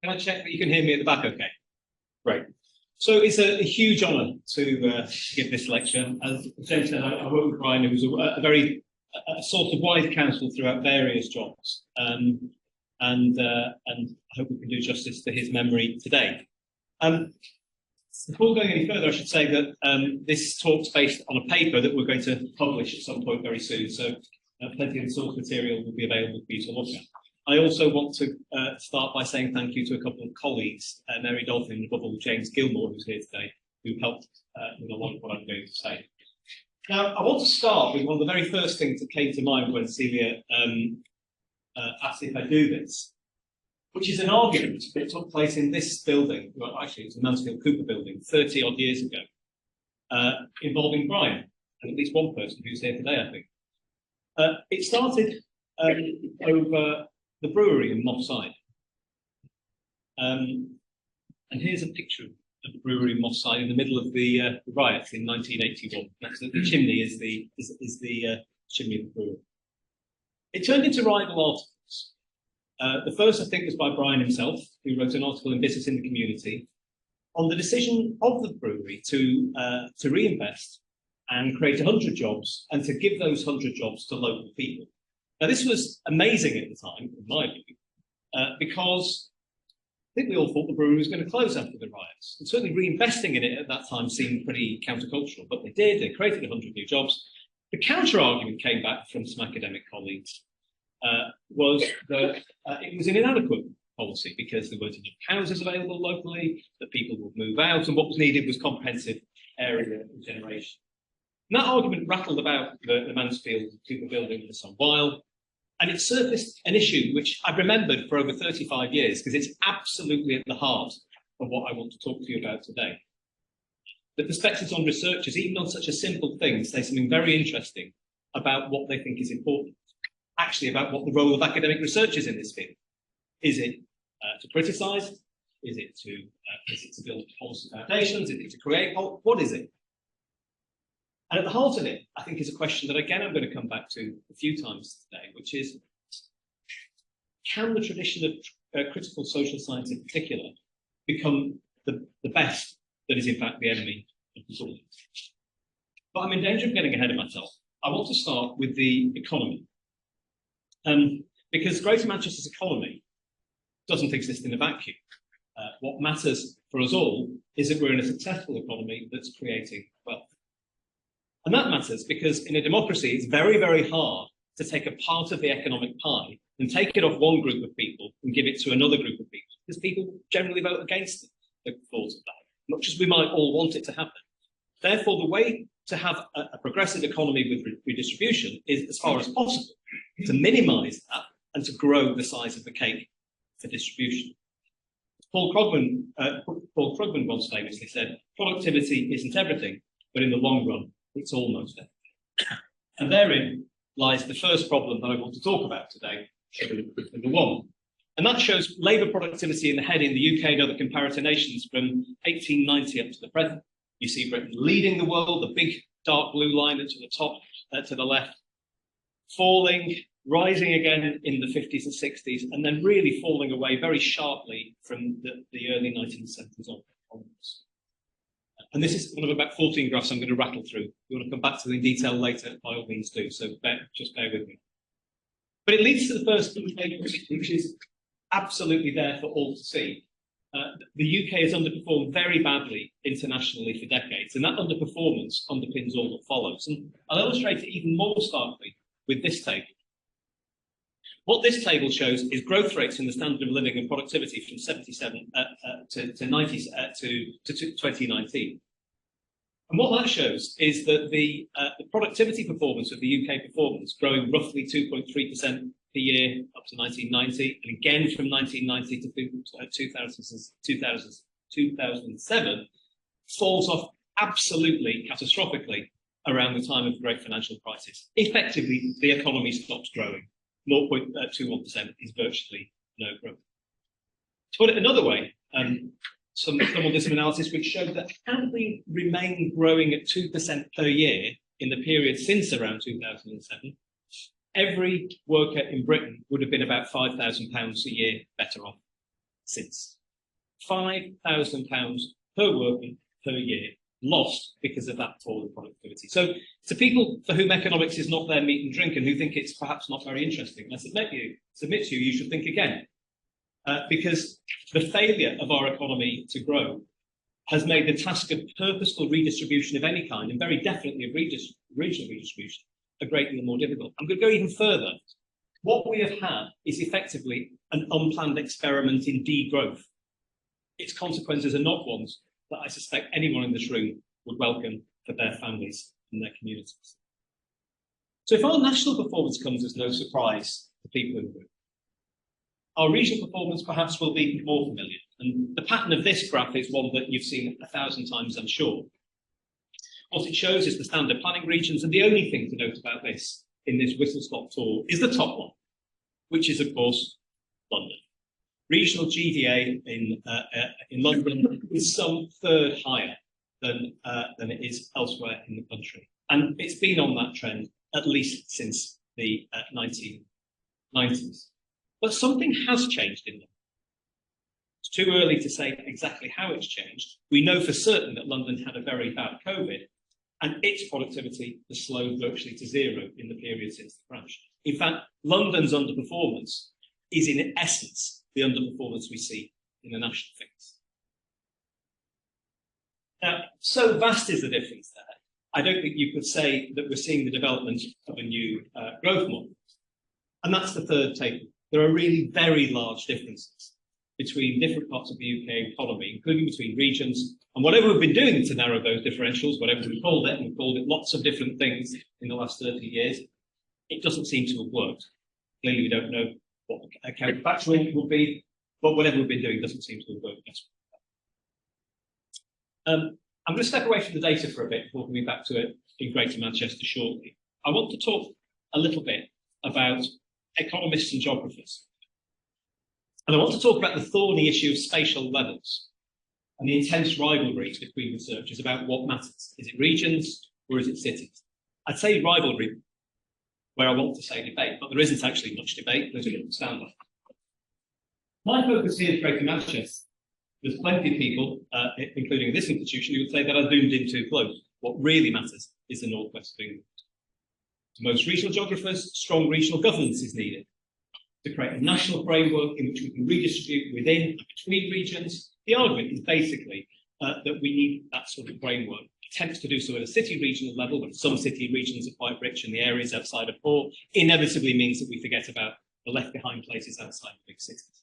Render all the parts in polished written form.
Can I check that you can hear me at the back okay? Great. So it's a huge honour to give this lecture. As James said, I work with Brian, who was a very sort of wise counsel throughout various jobs. And I hope we can do justice to his memory today. Before going any further, I should say that this talk's based on a paper that we're going to publish at some point very soon. So plenty of the source material will be available for you to look at. I also want to start by saying thank you to a couple of colleagues, Mary Dolphin and above all James Gilmore, who's here today, who helped with a lot of what I'm going to say. Now, I want to start with one of the very first things that came to mind when Celia asked if I do this, which is an argument that took place in this building, well, actually it's the Mansfield Cooper building, 30 odd years ago, involving Brian, and at least one person who's here today, I think. It started over the brewery in Moss Side. And here's a picture of the brewery in Moss Side in the middle of the riots in 1981. That's the chimney is the chimney of the brewery. It turned into rival articles. The first, I think, was by Brian himself, who wrote an article in Business in the Community on the decision of the brewery to reinvest and create 100 jobs and to give those 100 jobs to local people. Now, this was amazing at the time, in my view, because I think we all thought the brewery was going to close after the riots. And certainly reinvesting in it at that time seemed pretty countercultural, but they did. They created 100 new jobs. The counter-argument came back from some academic colleagues, was that it was an inadequate policy because there weren't enough houses available locally, that people would move out, and what was needed was comprehensive area regeneration. And that argument rattled about the Mansfield Cooper building for some while, and it surfaced an issue which I've remembered for over 35 years because it's absolutely at the heart of what I want to talk to you about today. The perspectives on researchers, even on such a simple thing, say something very interesting about what they think is important, actually about what the role of academic research is in this field. Is it to criticise? Is it to build policy foundations? Is it to create? What is it? And at the heart of it, I think, is a question that, again, I'm going to come back to a few times today, which is, can the tradition of critical social science in particular become the best that is, in fact, the enemy of the good? But I'm in danger of getting ahead of myself. I want to start with the economy. Because Greater Manchester's economy doesn't exist in a vacuum. What matters for us all is that we're in a successful economy that's creating wealth. And that matters because in a democracy, it's very, very hard to take a part of the economic pie and take it off one group of people and give it to another group of people, because people generally vote against the cause of that, much as we might all want it to happen. Therefore, the way to have a progressive economy with redistribution is, as far as possible, to minimise that and to grow the size of the cake for distribution. Paul Krugman once famously said, productivity isn't everything, but in the long run, it's almost everything. And therein lies the first problem that I want to talk about today, number one. And that shows labour productivity in the head in the UK and other comparator nations from 1890 up to the present. You see Britain leading the world, the big dark blue line to the top, to the left, falling, rising again in the 50s and 60s, and then really falling away very sharply from the early 1970s onwards. And this is one of about 14 graphs I'm going to rattle through. If you want to come back to them in detail later, by all means do, so just bear with me. But it leads to the first thing, which is absolutely there for all to see. The UK has underperformed very badly internationally for decades, and that underperformance underpins all that follows. And I'll illustrate it even more starkly with this table. What this table shows is growth rates in the standard of living and productivity from 77 to 2019. And what that shows is that the productivity performance of the UK performance growing roughly 2.3% per year up to 1990, and again from 1990 to 2007, falls off absolutely catastrophically around the time of the Great Financial Crisis. Effectively, the economy stops growing. 0.21% is virtually no growth. To put it another way, someone did some analysis which showed that had we remained growing at 2% per year in the period since around 2007, every worker in Britain would have been about £5,000 a year better off. since. £5,000 per worker per year lost because of that fall in productivity. So to people for whom economics is not their meat and drink and who think it's perhaps not very interesting, I submit to you, you should think again. Because the failure of our economy to grow has made the task of purposeful redistribution of any kind, and very definitely of regional redistribution, a great deal more difficult. I'm going to go even further. What we have had is effectively an unplanned experiment in degrowth. Its consequences are not ones that I suspect anyone in this room would welcome for their families and their communities. So if our national performance comes as no surprise to people in the room, our regional performance perhaps will be more familiar. And the pattern of this graph is one that you've seen 1,000 times, I'm sure. What it shows is the standard planning regions, and the only thing to note about this in this whistle-stop tour is the top one, which is, of course, London. Regional GDA in London is some third higher than it is elsewhere in the country. And it's been on that trend at least since the 1990s. But something has changed in them. It's too early to say exactly how it's changed. We know for certain that London had a very bad COVID, and its productivity has slowed virtually to zero in the period since the crash. In fact, London's underperformance is in essence the underperformance we see in the national figures. Now, so vast is the difference there. I don't think you could say that we're seeing the development of a new growth model. And that's the third table. There are really very large differences between different parts of the UK economy, including between regions. And whatever we've been doing to narrow those differentials, whatever we called it, and we've called it lots of different things in the last 30 years, it doesn't seem to have worked. Clearly, we don't know what the counterfactual will be, but whatever we've been doing doesn't seem to have worked. I'm going to step away from the data for a bit before coming back to it in Greater Manchester shortly. I want to talk a little bit about economists and geographers. And I want to talk about the thorny issue of spatial levels and the intense rivalry between researchers about what matters. Is it regions or is it cities? I'd say rivalry, where I want to say debate, but there isn't actually much debate, as you understand that. My focus here is Greater Manchester. There's plenty of people, including this institution, who would say that I've zoomed in too close. What really matters is the northwest of England. To most regional geographers, strong regional governance is needed to create a national framework in which we can redistribute within and between regions. The argument is basically that we need that sort of framework. Attempts to do so at a city regional level, when some city regions are quite rich and the areas outside are poor, inevitably means that we forget about the left behind places outside the big cities.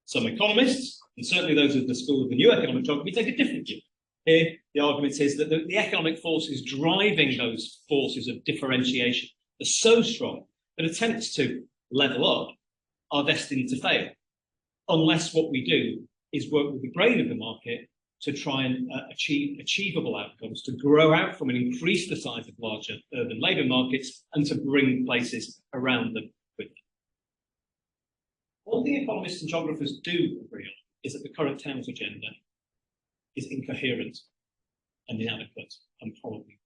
Some economists, and certainly those of the School of the New Economic Geography, take a different view. Here, the argument is that the economic forces driving those forces of differentiation are so strong that attempts to level up are destined to fail, unless what we do is work with the grain of the market to try and achieve achievable outcomes, to grow out from and increase the size of larger urban labour markets, and to bring places around them with them. What the economists and geographers do agree on is that the current towns agenda is incoherent and inadequate and probably.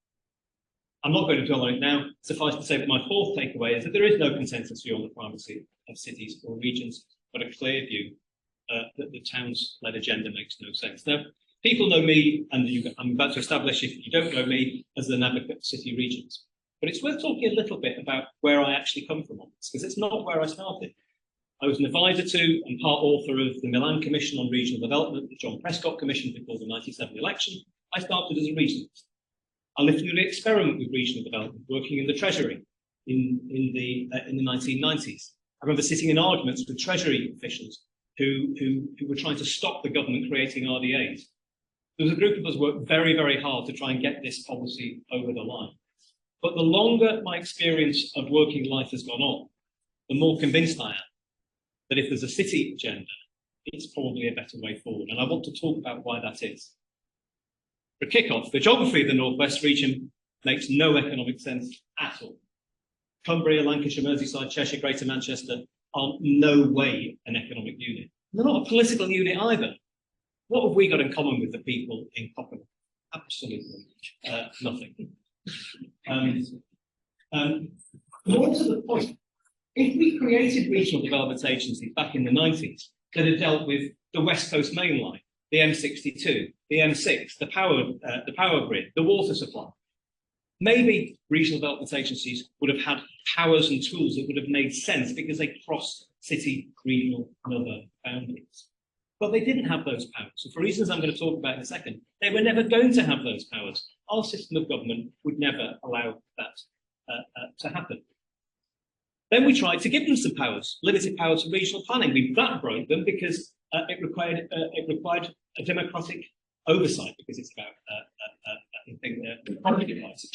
I'm not going to dwell on it now. Suffice to say that my fourth takeaway is that there is no consensus view on the primacy of cities or regions, but a clear view that the towns-led agenda makes no sense. Now, people know me, and I'm about to establish, if you don't know me, as an advocate of city regions. But it's worth talking a little bit about where I actually come from on this, because it's not where I started. I was an advisor to and part author of the Milan Commission on Regional Development, the John Prescott Commission before the 1997 election. I started as a regionalist. I lived through the experiment with regional development, working in the Treasury in the 1990s. I remember sitting in arguments with Treasury officials who were trying to stop the government creating RDAs. There was a group of us worked very, very hard to try and get this policy over the line. But the longer my experience of working life has gone on, the more convinced I am that if there's a city agenda, it's probably a better way forward. And I want to talk about why that is. For kick-off, the geography of the Northwest region makes no economic sense at all. Cumbria, Lancashire, Merseyside, Cheshire, Greater Manchester are no way an economic unit. They're not a political unit either. What have we got in common with the people in Cockermouth? Absolutely nothing. More to the point, if we created regional development agencies back in the 90s that had dealt with the West Coast Main Line, the M62, the M6, the power grid, the water supply. Maybe regional development agencies would have had powers and tools that would have made sense because they crossed city, regional, and other boundaries. But they didn't have those powers. So for reasons I'm going to talk about in a second, they were never going to have those powers. Our system of government would never allow that to happen. Then we tried to give them some powers, limited powers to regional planning. That broke them because it required a democratic oversight, because it's about property rights.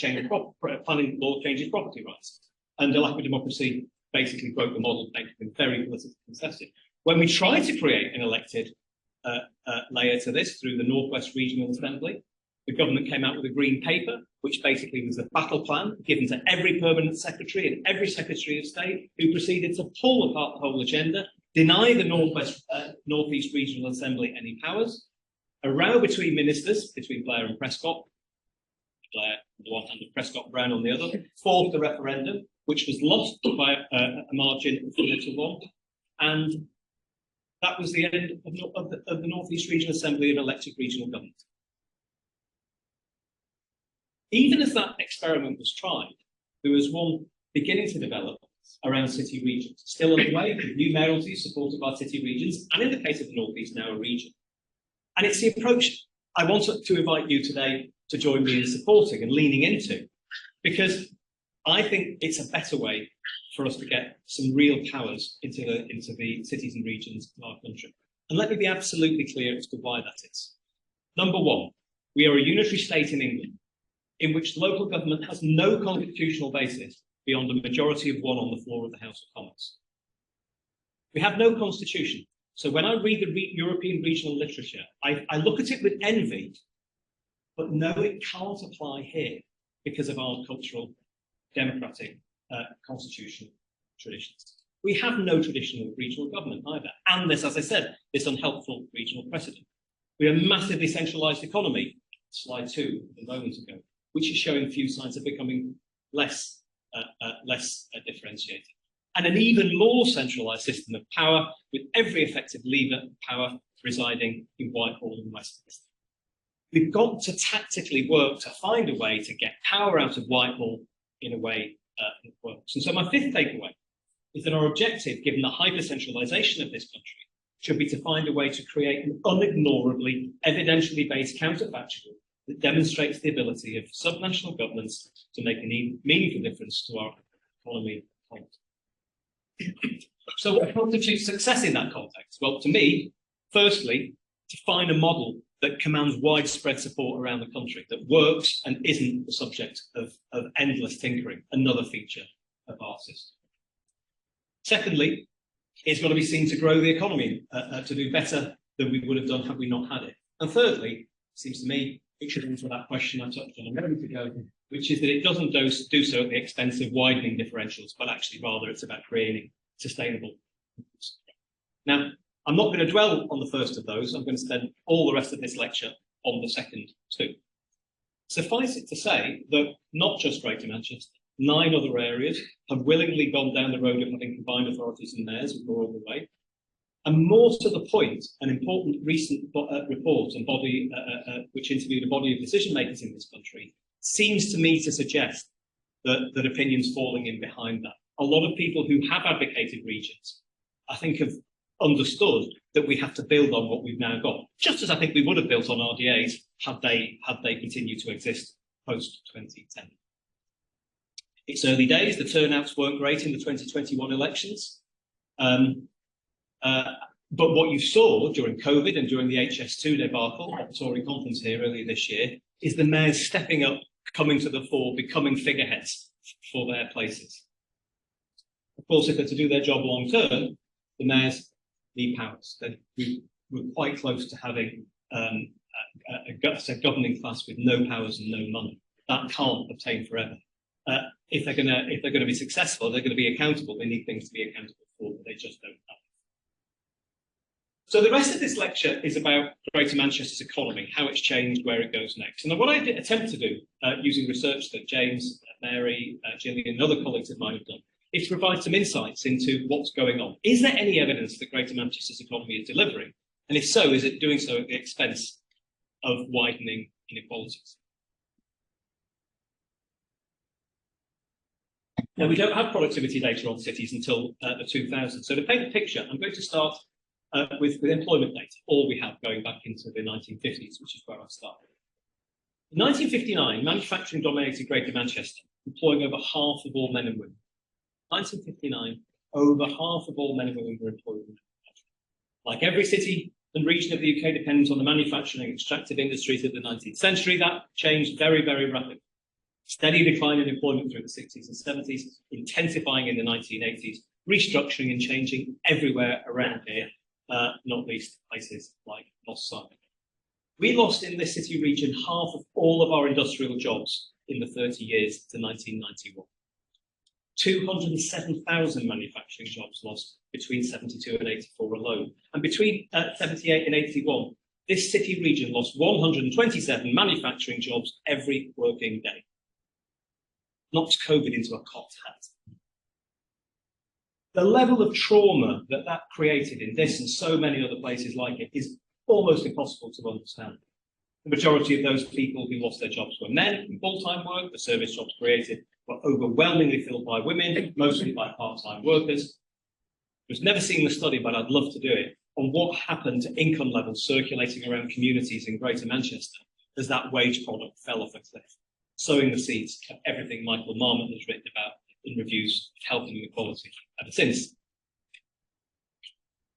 Planning law changes property rights, and the lack of democracy basically broke the model, making them very politically contested. When we tried to create an elected layer to this through the Northwest Regional Assembly, the government came out with a green paper, which basically was a battle plan given to every permanent secretary and every secretary of state, who proceeded to pull apart the whole agenda, deny the Northeast Regional Assembly any powers, a row between ministers, between Blair and Prescott, Blair on the one hand and Prescott Brown on the other, forced the referendum, which was lost by a margin of 4-1, and that was the end of the Northeast Regional Assembly of elected regional government. Even as that experiment was tried, there was one beginning to develop around city regions, still underway with new mayoralties supported by city regions, and in the case of the Northeast, now a region. And it's the approach I want to invite you today to join me in supporting and leaning into, because I think it's a better way for us to get some real powers into the cities and regions of our country. And let me be absolutely clear as to why that is. Number one, we are a unitary state in England, in which local government has no constitutional basis beyond a majority of one on the floor of the House of Commons. We have no constitution. So when I read the European regional literature, I look at it with envy, but no, it can't apply here because of our cultural, democratic, constitutional traditions. We have no traditional regional government either. And this, as I said, this unhelpful regional precedent. We are a massively centralised economy, slide 2 a moment ago, which is showing few signs of becoming less differentiated. And an even more centralised system of power, with every effective lever of power residing in Whitehall and Westminster. We've got to tactically work to find a way to get power out of Whitehall in a way that works. And so my fifth takeaway is that our objective, given the hyper-centralisation of this country, should be to find a way to create an unignorably evidentially based counterfactual that demonstrates the ability of subnational governments to make a meaningful difference to our economy. So what constitutes success in that context? Well, to me, firstly, to find a model that commands widespread support around the country, that works and isn't the subject of endless tinkering, another feature of our system. Secondly, it's got to be seen to grow the economy, to do better than we would have done had we not had it. And thirdly, it seems to me, it should answer that question I touched on a moment ago, which is that it doesn't do so at the expense of widening differentials, but actually rather it's about creating sustainable. Now, I'm not going to dwell on the first of those. I'm going to spend all the rest of this lecture on the second two. Suffice it to say that not just Greater Manchester, 9 other areas have willingly gone down the road of having combined authorities and mayors and go all the way. And more to the point, an important recent report and body which interviewed a body of decision makers in this country seems to me to suggest that opinions falling in behind that. A lot of people who have advocated regions, I think, have understood that we have to build on what we've now got, just as I think we would have built on RDAs had they continued to exist post 2010. It's early days. The turnouts weren't great in the 2021 elections. But what you saw during COVID and during the HS2 debacle at the Tory conference here earlier this year is the mayors stepping up, coming to the fore, becoming figureheads for their places. Of course, if they're to do their job long term, the mayors need powers. We're quite close to having a governing class with no powers and no money. That can't obtain forever. If they're going to be successful, they're going to be accountable. They need things to be accountable for, but they just don't have. So the rest of this lecture is about Greater Manchester's economy, how it's changed, where it goes next. And what I attempt to do, using research that James, Mary, Gillian and other colleagues of mine have done, is to provide some insights into what's going on. Is there any evidence that Greater Manchester's economy is delivering? And if so, is it doing so at the expense of widening inequalities? Now, we don't have productivity data on cities until the 2000s. So to paint the picture, I'm going to start with employment data, all we have going back into the 1950s, which is where I started. In 1959, manufacturing dominated Greater Manchester, employing over half of all men and women. 1959, over half of all men and women were employed in manufacturing. Like every city and region of the UK depends on the manufacturing and extractive industries of the 19th century, that changed very, very rapidly. Steady decline in employment through the 60s and 70s, intensifying in the 1980s, restructuring and changing everywhere around here, not least places like Moss Side. We lost in this city region half of all of our industrial jobs in the 30 years to 1991. 207,000 manufacturing jobs lost between 72 and 84 alone. And between 78 and 81, this city region lost 127 manufacturing jobs every working day. Knocked COVID into a cocked hat. The level of trauma that that created in this and so many other places like it is almost impossible to understand. The majority of those people who lost their jobs were men in full-time work. The service jobs created were overwhelmingly filled by women, mostly by part-time workers. I was never seen the study, but I'd love to do it, on what happened to income levels circulating around communities in Greater Manchester as that wage product fell off a cliff, sowing the seeds of everything Michael Marmot has written about in reviews of health and inequality ever since.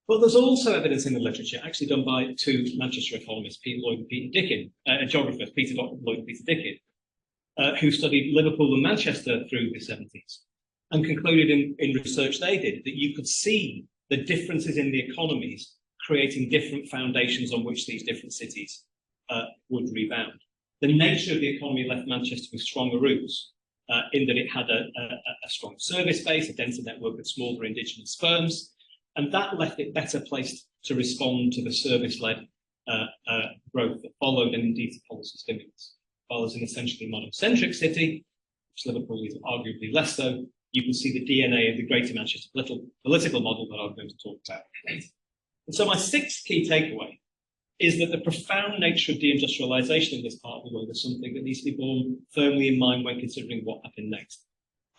But there's also evidence in the literature, actually done by two Manchester economists, Peter Lloyd and Peter Dickin, geographers, Peter Lloyd and Peter Dickin, who studied Liverpool and Manchester through the 70s and concluded in research they did that you could see the differences in the economies creating different foundations on which these different cities would rebound. The nature of the economy left Manchester with stronger roots in that it had a strong service base, a denser network of smaller indigenous firms, and that left it better placed to respond to the service-led growth that followed, and indeed to policy stimulus. While as an essentially monocentric city, which Liverpool is arguably less so, you can see the DNA of the Greater Manchester political model that I'm going to talk about. And so my sixth key takeaway is that the profound nature of deindustrialisation in this part of the world is something that needs to be borne firmly in mind when considering what happened next.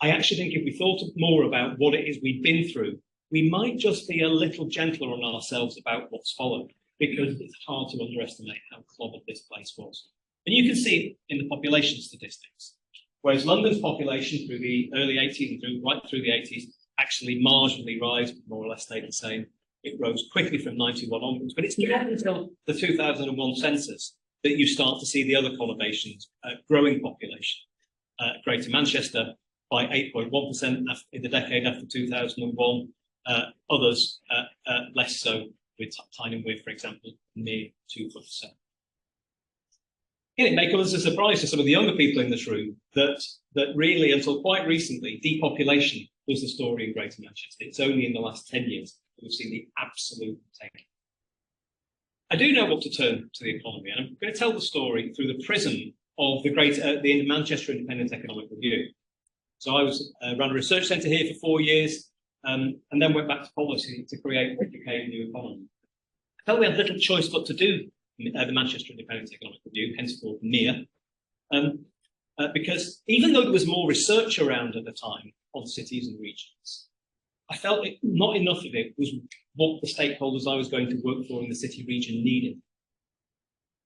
I actually think if we thought more about what it is we've been through, we might just be a little gentler on ourselves about what's followed, because it's hard to underestimate how clobbered this place was. And you can see it in the population statistics. Whereas London's population through the early 80s and right through the 80s actually marginally rise, more or less stayed the same. It rose quickly from 91 onwards, but it's not until the 2001 census that you start to see the other conurbations, growing population. Greater Manchester by 8.1% in the decade after 2001, others less so, with Tyne and Wear, for example, near 2%. It may come as a surprise to some of the younger people in this room that really, until quite recently, depopulation was the story in Greater Manchester. It's only in the last 10 years that we've seen the absolute take. I do know what to turn to the economy, and I'm going to tell the story through the prism of the Manchester Independent Economic Review. So I ran a research centre here for 4 years, and then went back to policy to create what became New Economy. I felt we had little choice but to do the Manchester Independent Economic Review, henceforth MIR, because even though there was more research around at the time on cities and regions, I felt not enough of it was what the stakeholders I was going to work for in the city region needed.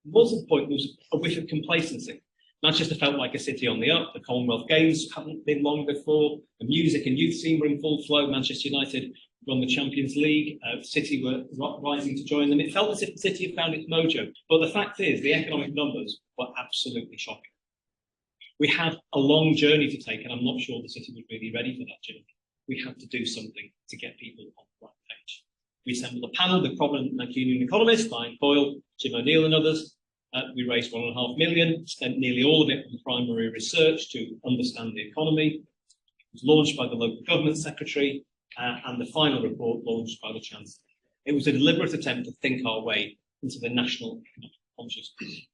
There was a point, there was a whiff of complacency. Manchester felt like a city on the up. The Commonwealth Games hadn't been long before. The music and youth scene were in full flow. Manchester United won the Champions League. The city were rising to join them. It felt as if the city had found its mojo. But the fact is, the economic numbers were absolutely shocking. We had a long journey to take, and I'm not sure the city was really ready for that journey. We had to do something to get people on the right page. We assembled a panel with prominent Mancunian economists, Diane Coyle, Jim O'Neill and others. We raised £1.5 million, spent nearly all of it on primary research to understand the economy. It was launched by the local government secretary, and the final report launched by the Chancellor. It was a deliberate attempt to think our way into the national economic consciousness.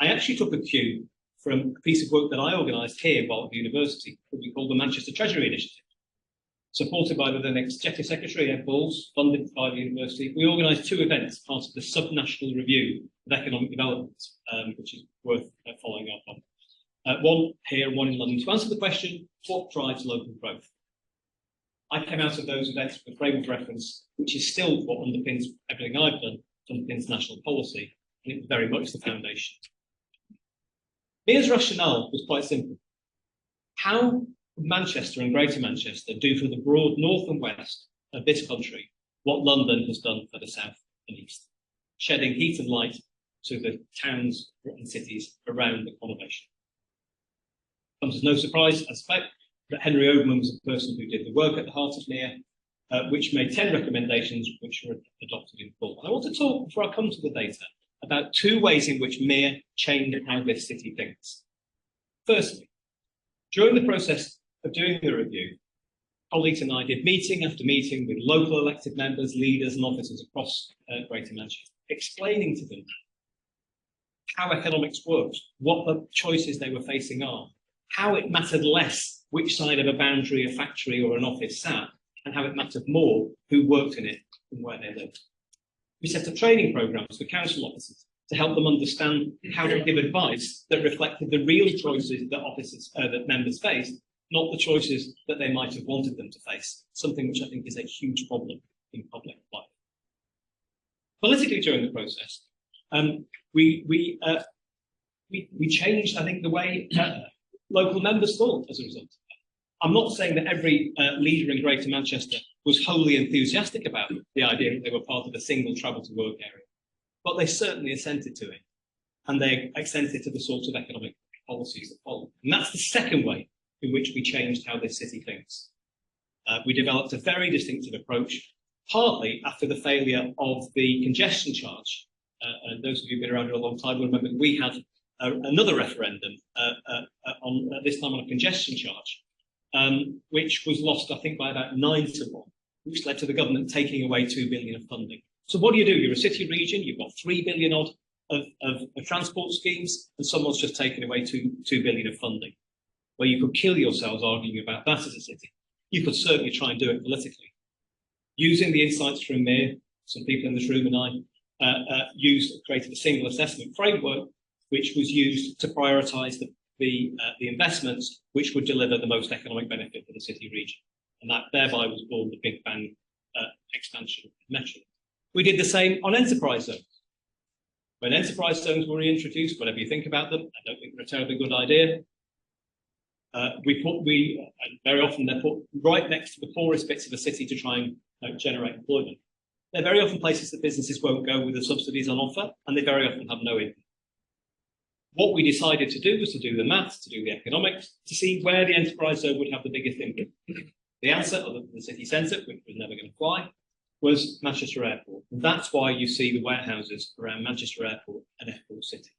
I actually took a cue from a piece of work that I organised here while at the university, that we called the Manchester Treasury Initiative. Supported by the then Executive Secretary, Ed Balls, funded by the university, we organised 2 events, part of the Sub-National Review of Economic Development, which is worth following up on. One here and one in London, to answer the question, what drives local growth? I came out of those events with a frame of reference, which is still what underpins everything I've done, underpins national policy, and it was very much the foundation. Mia's rationale was quite simple. How Manchester and Greater Manchester do for the broad north and west of this country what London has done for the south and east, shedding heat and light to the towns and cities around the conurbation. Comes as no surprise, I suspect, that Henry Overman was the person who did the work at the heart of MIA, which made 10 recommendations which were adopted in full. And I want to talk, before I come to the data, about 2 ways in which MIA changed how this city thinks. Firstly, during the process of doing the review, colleagues and I did meeting after meeting with local elected members, leaders and officers across Greater Manchester, explaining to them how economics works, what the choices they were facing are, how it mattered less which side of a boundary a factory or an office sat, and how it mattered more who worked in it and where they lived. We set up training programmes for council officers to help them understand how to give advice that reflected the real choices that that members faced, not the choices that they might have wanted them to face, something which I think is a huge problem in public life. Politically, during the process, we changed, I think, the way local members thought as a result. I'm not saying that every leader in Greater Manchester was wholly enthusiastic about the idea that they were part of a single travel to work area, but they certainly assented to it, and they assented to the sorts of economic policies that followed. And that's the second way in which we changed how this city thinks. We developed a very distinctive approach, partly after the failure of the congestion charge. And those of you who've been around for a long time will remember that we had another referendum, this time on a congestion charge, which was lost, I think, by about 9-1, which led to the government taking away 2 billion of funding. So what do? You're a city region, you've got 3 billion odd of transport schemes, and someone's just taken away 2 billion of funding. Well, you could kill yourselves arguing about that as a city. You could certainly try and do it politically. Using the insights from MIA, some people in this room and I created a single assessment framework, which was used to prioritise the investments which would deliver the most economic benefit for the city region. And that thereby was born the Big Bang expansion of Metro. We did the same on enterprise zones. When enterprise zones were reintroduced, whatever you think about them, I don't think they're a terribly good idea. Very often they're put right next to the poorest bits of the city to try and generate employment. They're very often places that businesses won't go with the subsidies on offer, and they very often have no income. What we decided to do was to do the maths, to do the economics, to see where the enterprise zone would have the biggest impact. The answer, other than the city centre, which was never going to fly, was Manchester Airport. And that's why you see the warehouses around Manchester Airport and Airport City.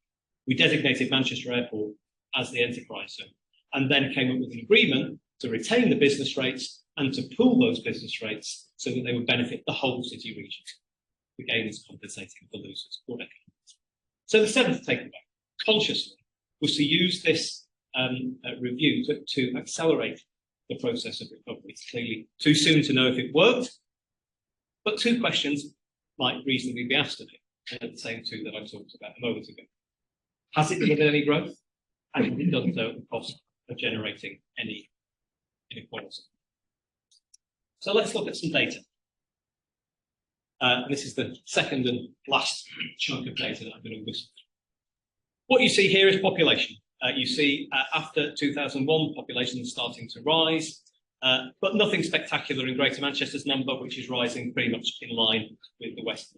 We designated Manchester Airport as the enterprise zone, and then came up with an agreement to retain the business rates and to pool those business rates so that they would benefit the whole city region. The gainers compensating the losers. So the seventh takeaway, consciously, was to use this review to accelerate the process of recovery. It's clearly too soon to know if it worked, but 2 questions might reasonably be asked of it, and the same 2 that I talked about a moment ago. Has it delivered any growth? And has it done so at the cost of generating any inequality? So let's look at some data. This is the second and last chunk of data that I'm going to whistle. What you see here is population. You see after 2001, population is starting to rise, but nothing spectacular in Greater Manchester's number, which is rising pretty much in line with the West.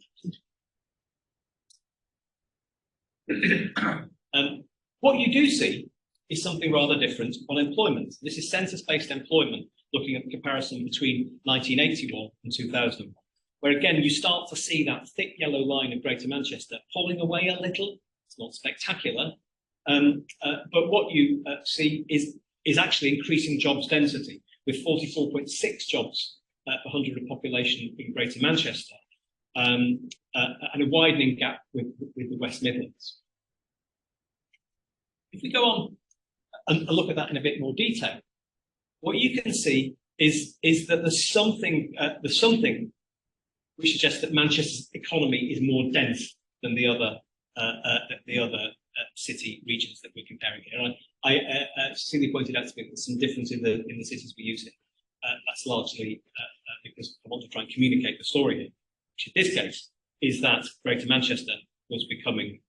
What you do see is something rather different on employment. This is census-based employment, looking at the comparison between 1981 and 2001, where again you start to see that thick yellow line of Greater Manchester pulling away a little. It's not spectacular, but what you see is actually increasing jobs density, with 44.6 jobs per 100 of population in Greater Manchester, and a widening gap with the West Midlands. If we go on and look at that in a bit more detail, what you can see is that there's something which suggests that Manchester's economy is more dense than the other city regions that we're comparing here. And I Cecilia pointed out to me that there's some difference in the cities we use it. That's largely because I want to try and communicate the story here, which in this case is that Greater Manchester was becoming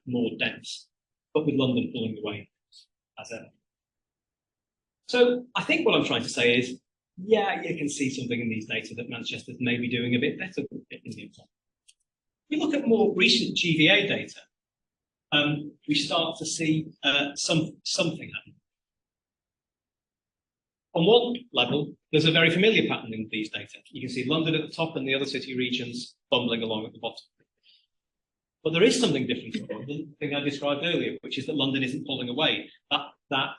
more dense, but with London pulling away as ever. So I think what I'm trying to say is, yeah, you can see something in these data that Manchester's maybe doing a bit better in the economy. If we look at more recent GVA data, we start to see something happen. On one level, there's a very familiar pattern in these data. You can see London at the top and the other city regions bumbling along at the bottom. But there is something different from the thing I described earlier, which is that London isn't pulling away. That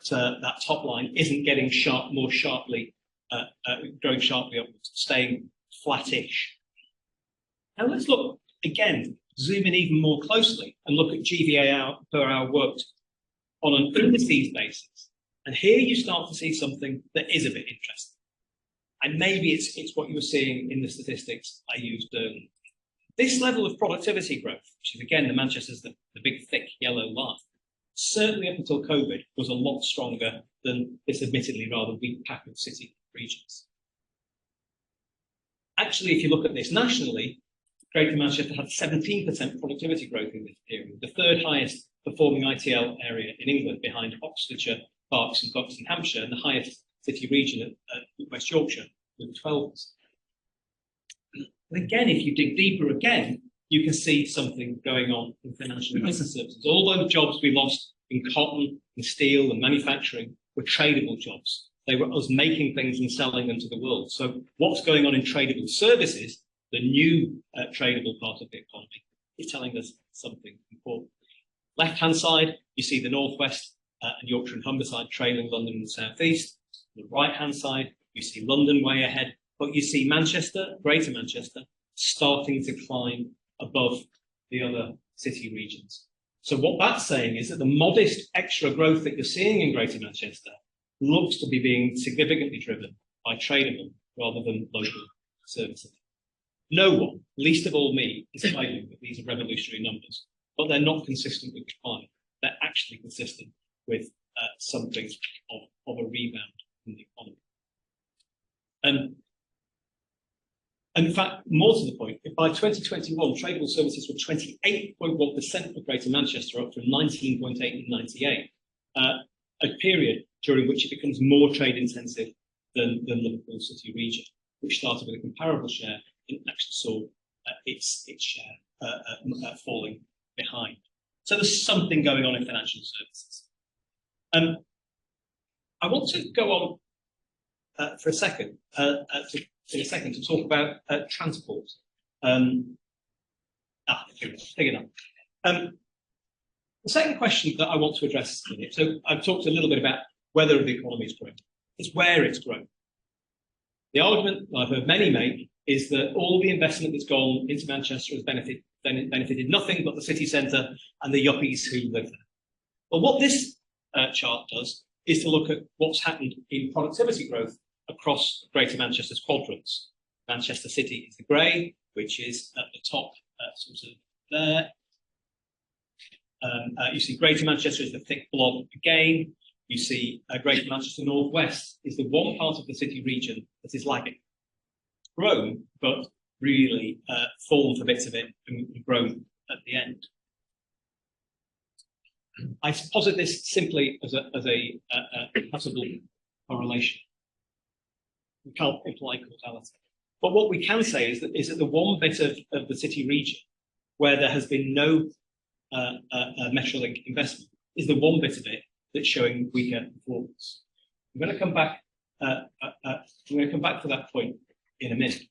top line isn't getting more sharply, growing sharply upwards, staying flattish. Now let's look again, zoom in even more closely and look at GVA per hour worked on an indices basis. And here you start to see something that is a bit interesting. And maybe it's what you were seeing in the statistics I used earlier. This level of productivity growth, which is again the Manchester's the big thick yellow line, certainly up until COVID was a lot stronger than this admittedly rather weak pack of city regions. Actually, if you look at this nationally, Greater Manchester had 17% productivity growth in this period, the third highest performing ITL area in England behind Oxfordshire, Berks and Bucks in Hampshire, and the highest city region at West Yorkshire with 12%. And again, if you dig deeper again, you can see something going on in financial and business services. All those jobs we lost in cotton and steel and manufacturing were tradable jobs. They were us making things and selling them to the world. So what's going on in tradable services, the new tradable part of the economy, is telling us something important. Left-hand side, you see the northwest and Yorkshire and Humberside trailing London and the southeast. On the right-hand side, you see London way ahead, but you see Manchester, Greater Manchester, starting to climb above the other city regions. So what that's saying is that the modest extra growth that you're seeing in Greater Manchester looks to be being significantly driven by tradable rather than local services. No one, least of all me, is claiming that these are revolutionary numbers, but they're not consistent with decline. They're actually consistent with something of a rebound in the economy. And in fact, more to the point, if by 2021, tradable services were 28.1% of Greater Manchester, up from 19.8 in 98, a period during which it becomes more trade intensive than Liverpool City region, which started with a comparable share and actually saw its share falling behind. So there's something going on in financial services. I want to go on for a second, to talk about transport. Big enough. The second question that I want to address today, so I've talked a little bit about whether the economy is growing. It's where it's growing. The argument I've heard many make is that all the investment that's gone into Manchester has benefited nothing but the city centre and the yuppies who live there. Well, what this chart does is to look at what's happened in productivity growth across Greater Manchester's quadrants. Manchester City is the grey, which is at the top, sort of there. You see Greater Manchester is the thick blob again. You see Greater Manchester Northwest is the one part of the city region that is lagging. Grown, but really fallen for bits of it and grown at the end. I posit this simply as a possible correlation. We can't imply causality. But what we can say is that the one bit of the city region where there has been no Metrolink investment is the one bit of it that's showing weaker performance. I'm going to come back. I'm going to come back to that point in a minute.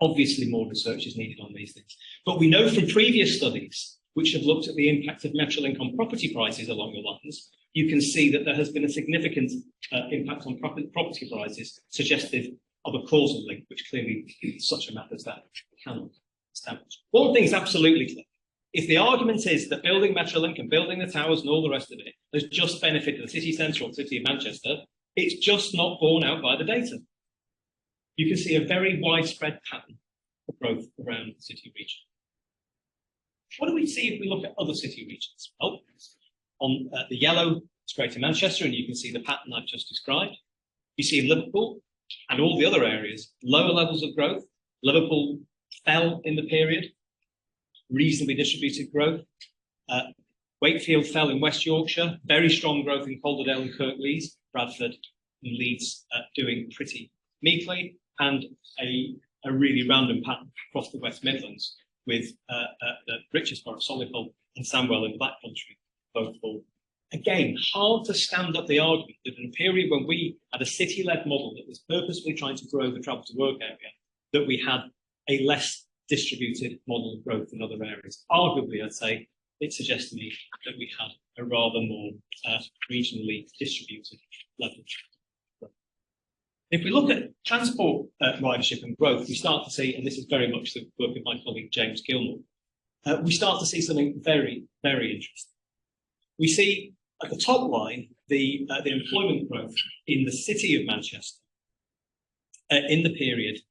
Obviously, more research is needed on these things, but we know from previous studies which have looked at the impact of Metrolink on property prices along the lines. You can see that there has been a significant impact on property prices, suggestive of a causal link, which clearly such a matter as that cannot establish. One thing is absolutely clear. If the argument is that building Metrolink and building the towers and all the rest of it has just benefited the city centre or the city of Manchester, It's just not borne out by the data. You can see a very widespread pattern of growth around the city region. What do we see if we look at other city regions? Well, on the yellow, it's Greater Manchester, and you can see the pattern I've just described. You see Liverpool and all the other areas, lower levels of growth. Liverpool fell in the period, reasonably distributed growth. Wakefield fell in West Yorkshire, very strong growth in Calderdale and Kirklees, Bradford and Leeds doing pretty meekly, and a really random pattern across the West Midlands with the Richesborough, Solihull and Sandwell in the Black Country, both fall. Again, hard to stand up the argument that in a period when we had a city-led model that was purposefully trying to grow the travel to work area, that we had a less distributed model of growth in other areas. Arguably, I'd say it suggests to me that we had a rather more regionally distributed level. If we look at transport ridership and growth, we start to see, and this is very much the work of my colleague James Gilmore, we start to see something very, very interesting. We see at the top line the employment growth in the city of Manchester in the period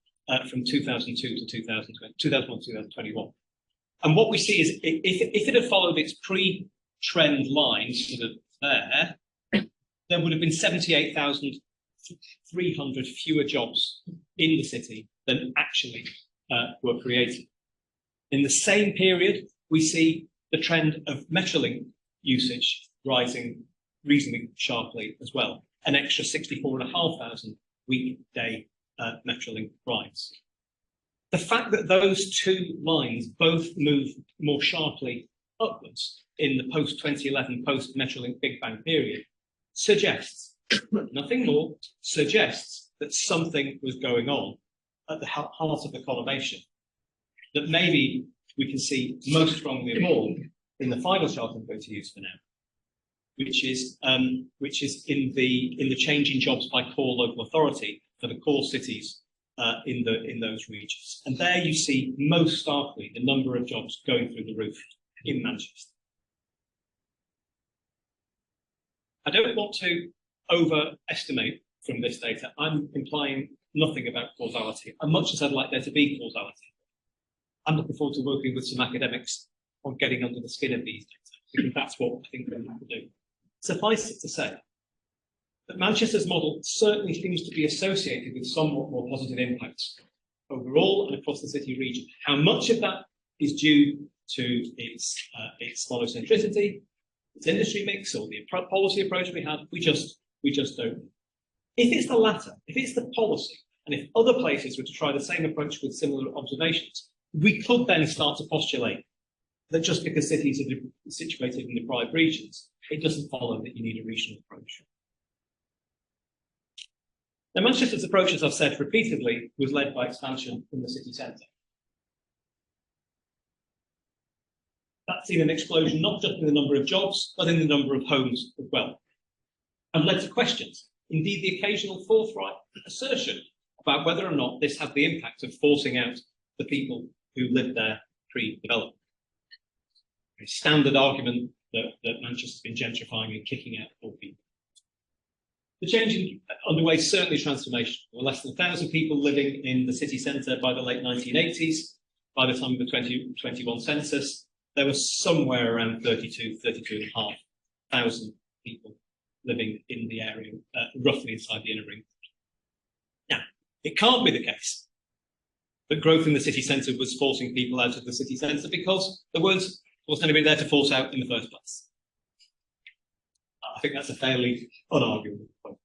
from 2002 to 2001 to 2021. And what we see is if it had followed its pre-trend line sort of there would have been 78,300 fewer jobs in the city than actually were created. In the same period, we see the trend of Metrolink usage rising reasonably sharply as well, an extra 64,500 weekday Metrolink rides. The fact that those two lines both move more sharply upwards in the post-2011, post-Metrolink Big Bang period suggests, nothing more, suggests that something was going on at the heart of the conurbation that maybe we can see most strongly of all in the final chart I'm going to use for now, which is in the change in jobs by core local authority for the core cities in those regions. And there you see most starkly the number of jobs going through the roof in Manchester. I don't want to overestimate from this data. I'm implying nothing about causality, as much as I'd like there to be causality. I'm looking forward to working with some academics on getting under the skin of these data, because that's what I think we have to do. Suffice it to say that Manchester's model certainly seems to be associated with somewhat more positive impacts overall and across the city region. How much of that is due to its monocentricity, its industry mix, or the policy approach we have, we just don't know. If it's the latter, if it's the policy, and if other places were to try the same approach with similar observations, we could then start to postulate that just because cities are situated in deprived regions, it doesn't follow that you need a regional approach. Now, Manchester's approach, as I've said repeatedly, was led by expansion in the city centre. That's seen an explosion not just in the number of jobs, but in the number of homes as well, and led to questions, indeed the occasional forthright assertion about whether or not this had the impact of forcing out the people who lived there pre-development. A standard argument that Manchester's been gentrifying and kicking out poor people. The change underway is certainly transformational. There were less than 1,000 people living in the city centre by the late 1980s. By the time of the 2021 census, there was somewhere around 32,500 people living in the area, roughly inside the inner ring. Now, it can't be the case that growth in the city centre was forcing people out of the city centre because there wasn't anybody there to force out in the first place. I think that's a fairly unarguable point.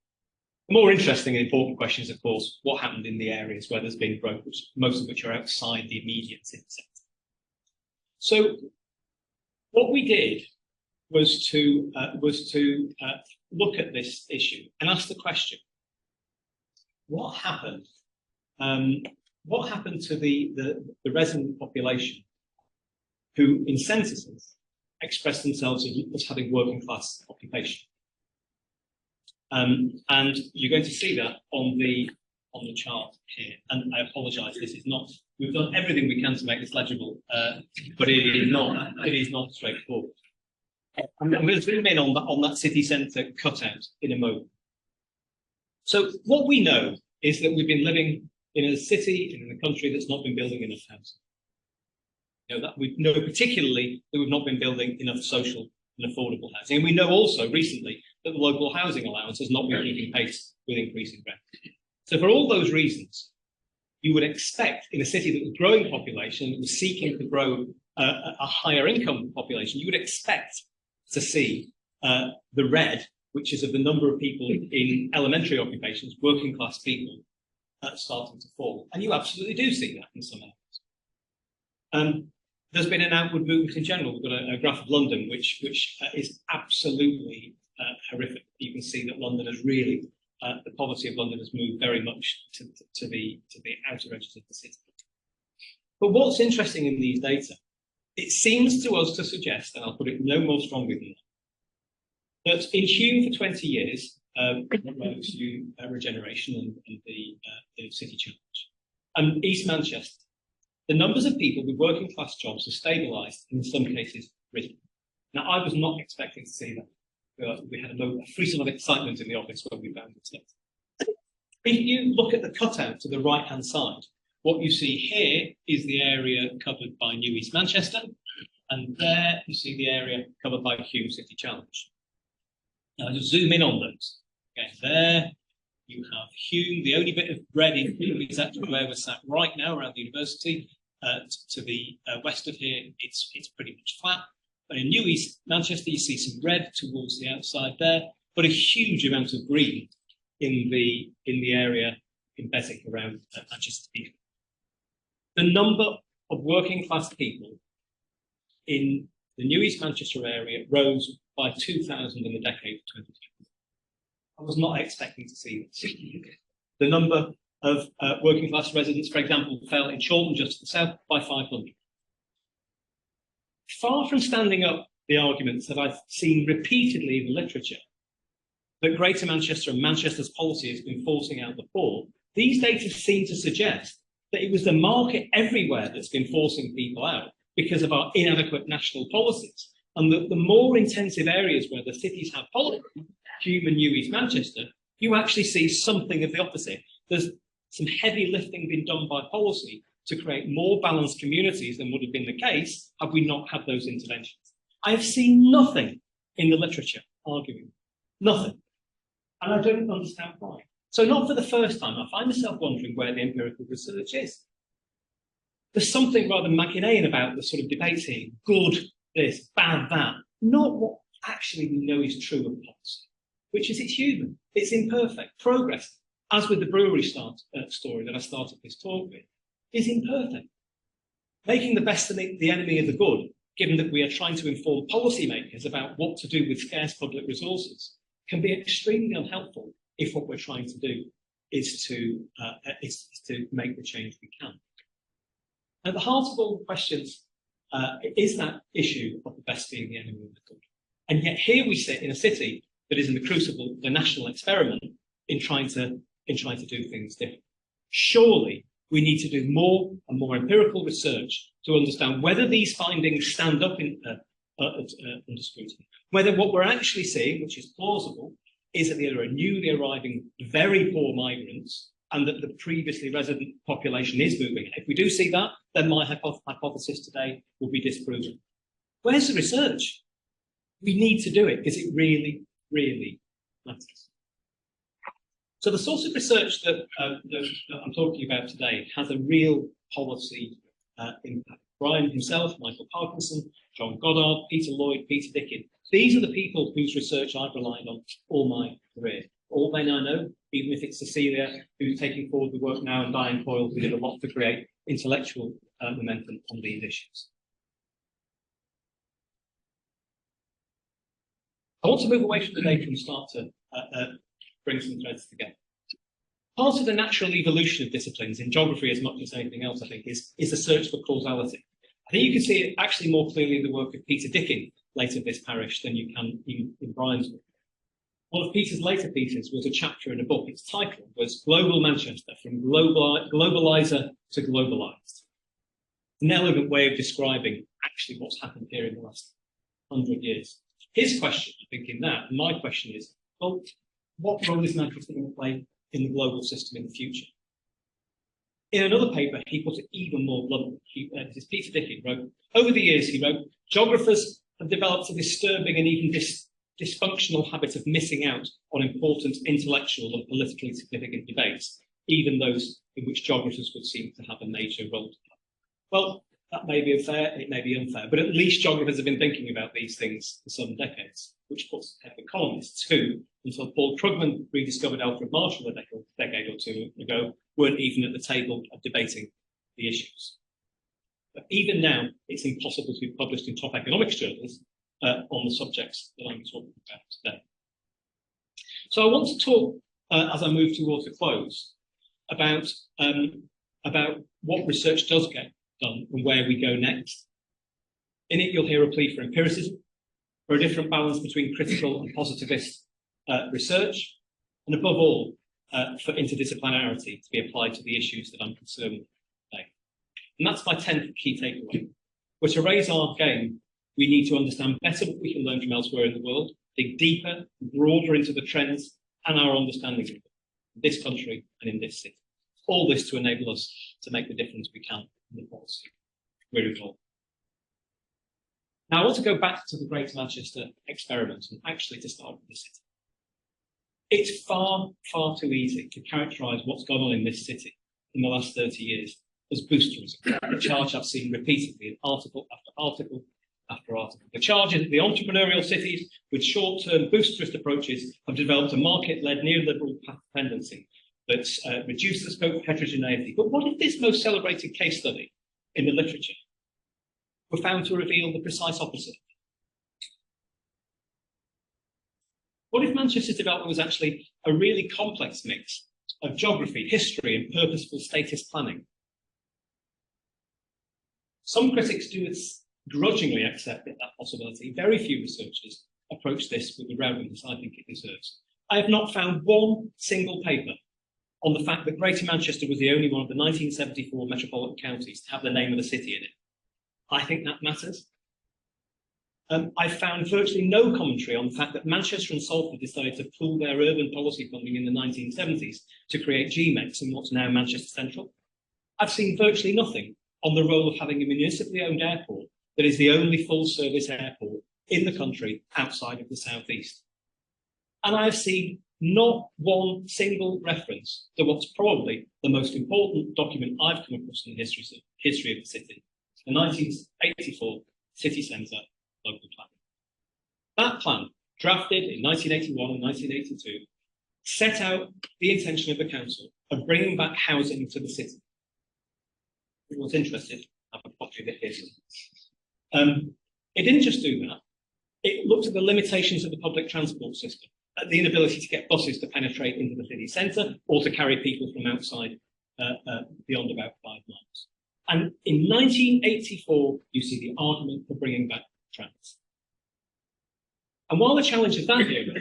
The more interesting and important question is, of course, what happened in the areas where there's been growth, most of which are outside the immediate city centre. So what we did was to look at this issue and ask the question: what happened? What happened to the resident population who, in censuses, expressed themselves as having working class occupation? And you're going to see that on the chart here. And I apologise, this is not. We've done everything we can to make this legible, but it is not straightforward. I'm going to zoom in on that city centre cutout in a moment. So what we know is that we've been living in a city and in a country that's not been building enough housing. That we know particularly that we've not been building enough social and affordable housing. And we know also recently that the local housing allowance has not been keeping pace with increasing rent. So for all those reasons, you would expect in a city that was growing population, that was seeking to grow a higher income population, you would expect to see the red, which is of the number of people in elementary occupations, working class people, starting to fall. And you absolutely do see that in some areas. There's been an outward movement in general. We've got a graph of London, which is absolutely horrific. You can see that London has really, the poverty of London has moved very much to the outer edges of the city. But what's interesting in these data, it seems to us to suggest, and I'll put it no more strongly than that in Hume for 20 years, regeneration and the city challenge, and East Manchester, the numbers of people with working class jobs have stabilised, and in some cases risen. Now, I was not expecting to see that. We had a frisson of excitement in the office when we found it. If you look at the cutout to the right-hand side, what you see here is the area covered by New East Manchester, and there you see the area covered by Hume City Challenge. Now, just zoom in on those. Okay, there you have Hume. The only bit of red in Hume is actually where we're sat right now around the university. To the west of here, it's pretty much flat. But in New East Manchester, you see some red towards the outside there, but a huge amount of green in the area in Beswick around Manchester. The number of working class people in the New East Manchester area rose by 2,000 in the decade of 2020. I was not expecting to see this. The number of working class residents, for example, fell in Chorlton, just to the south, by 500. Far from standing up the arguments that I've seen repeatedly in the literature, that Greater Manchester and Manchester's policy has been forcing out the poor, these data seem to suggest that it was the market everywhere that's been forcing people out because of our inadequate national policies. And the more intensive areas where the cities have policy, Hume and New East Manchester, you actually see something of the opposite. There's some heavy lifting been done by policy to create more balanced communities than would have been the case had we not had those interventions. I have seen nothing in the literature arguing, nothing. And I don't understand why. So not for the first time, I find myself wondering where the empirical research is. There's something rather Machiavellian about the sort of debates here, good this, bad that, not what actually we know is true of policy, which is it's human, it's imperfect. Progress, as with the brewery story that I started this talk with, is imperfect. Making the best the enemy of the good, given that we are trying to inform policymakers about what to do with scarce public resources, can be extremely unhelpful if what we're trying to do is to make the change we can. At the heart of all the questions is that issue of the best being the enemy of the good. And yet here we sit in a city that is in the crucible of the national experiment in trying to do things different. Surely we need to do more and more empirical research to understand whether these findings stand up under scrutiny, whether what we're actually seeing, which is plausible, is that there are newly arriving very poor migrants and that the previously resident population is moving. If we do see that, then my hypothesis today will be disproven. Where's the research? We need to do it because it really, really matters. So the source of research that I'm talking about today has a real policy impact. Brian himself, Michael Parkinson, John Goddard, Peter Lloyd, Peter Dickin. These are the people whose research I've relied on all my career. All they now know, even if it's Cecilia, who's taking forward the work now, and Diane Coyle, who did a lot to create intellectual momentum on these issues. I want to move away from the data and start to bring some threads together. Part of the natural evolution of disciplines in geography, as much as anything else, I think, is the search for causality. I think you can see it actually more clearly in the work of Peter Dickin, later this parish, than you can in Brian's work. One of Peter's later pieces was a chapter in a book. Its title was Global Manchester, from Globalizer to Globalized. An elegant way of describing actually what's happened here in the last 100 years. His question, I think, in that, and my question is, well, what role is Manchester going to play in the global system in the future. In another paper, he put it even more bluntly. This is Peter Dickey wrote, over the years, he wrote, geographers have developed a disturbing and even dysfunctional habit of missing out on important intellectual and politically significant debates, even those in which geographers would seem to have a major role to play. Well, that may be fair, it may be unfair, but at least geographers have been thinking about these things for some decades, which puts ahead of economists who, until Paul Krugman rediscovered Alfred Marshall a decade or two ago, weren't even at the table of debating the issues. But even now, it's impossible to be published in top economics journals on the subjects that I'm talking about today. So I want to talk, as I move towards a close, about what research does get done and where we go next. In it, you'll hear a plea for empiricism, for a different balance between critical and positivist research, and above all, for interdisciplinarity to be applied to the issues that I'm concerned with today. And that's my 10th key takeaway. But to raise our game, we need to understand better what we can learn from elsewhere in the world, dig deeper, broader into the trends and our understanding of them in this country and in this city. All this to enable us to make the difference we can in the policy we're involved. Now, I want to go back to the Greater Manchester experiment and actually to start with the city. It's far, far too easy to characterise what's gone on in this city in the last 30 years as boosterism, a charge I've seen repeatedly in article after article after article. The charge is that the entrepreneurial cities with short-term boosterist approaches have developed a market-led neoliberal path tendency that's reduced the scope of heterogeneity. But what if this most celebrated case study in the literature were found to reveal the precise opposite? What if Manchester's development was actually a really complex mix of geography, history, and purposeful statist planning? Some critics do grudgingly accept that possibility. Very few researchers approach this with the reverence I think it deserves. I have not found one single paper on the fact that Greater Manchester was the only one of the 1974 metropolitan counties to have the name of the city in it. I think that matters. I found virtually no commentary on the fact that Manchester and Salford decided to pool their urban policy funding in the 1970s to create GMEX in what's now Manchester Central. I've seen virtually nothing on the role of having a municipally owned airport that is the only full-service airport in the country outside of the southeast. And I have seen not one single reference to what's probably the most important document I've come across in the history of the city, the 1984 City Centre local plan. That plan, drafted in 1981 and 1982, set out the intention of the council of bringing back housing to the city. If anyone's interested, I have a copy of it here. It didn't just do that. It looked at the limitations of the public transport system, at the inability to get buses to penetrate into the city centre or to carry people from outside beyond about 5 miles. And in 1984, you see the argument for bringing back trams. And while the challenge of that era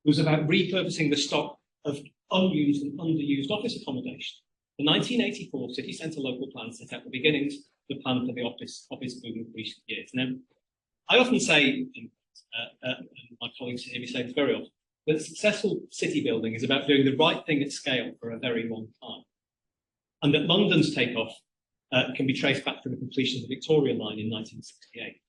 was about repurposing the stock of unused and underused office accommodation, the 1984 City Centre local plan set out the beginnings of the plan for the office boom of recent years. Now, I often say, and my colleagues hear me say this very often, that successful city building is about doing the right thing at scale for a very long time. And that London's takeoff can be traced back to the completion of the Victoria Line in 1968.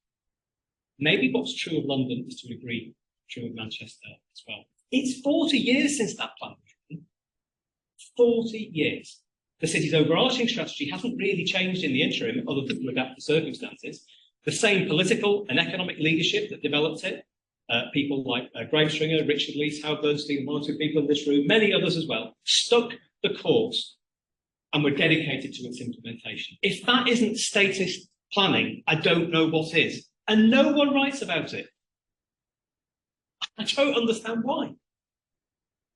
Maybe what's true of London is to a degree true of Manchester as well. It's 40 years since that plan was written. 40 years. The city's overarching strategy hasn't really changed in the interim, other than to adapt to circumstances. The same political and economic leadership that developed it, people like Graham Stringer, Richard Leese, Howard Bernstein, one or two people in this room, many others as well, stuck the course and were dedicated to its implementation. If that isn't statist planning, I don't know what is. And no one writes about it. I don't understand why.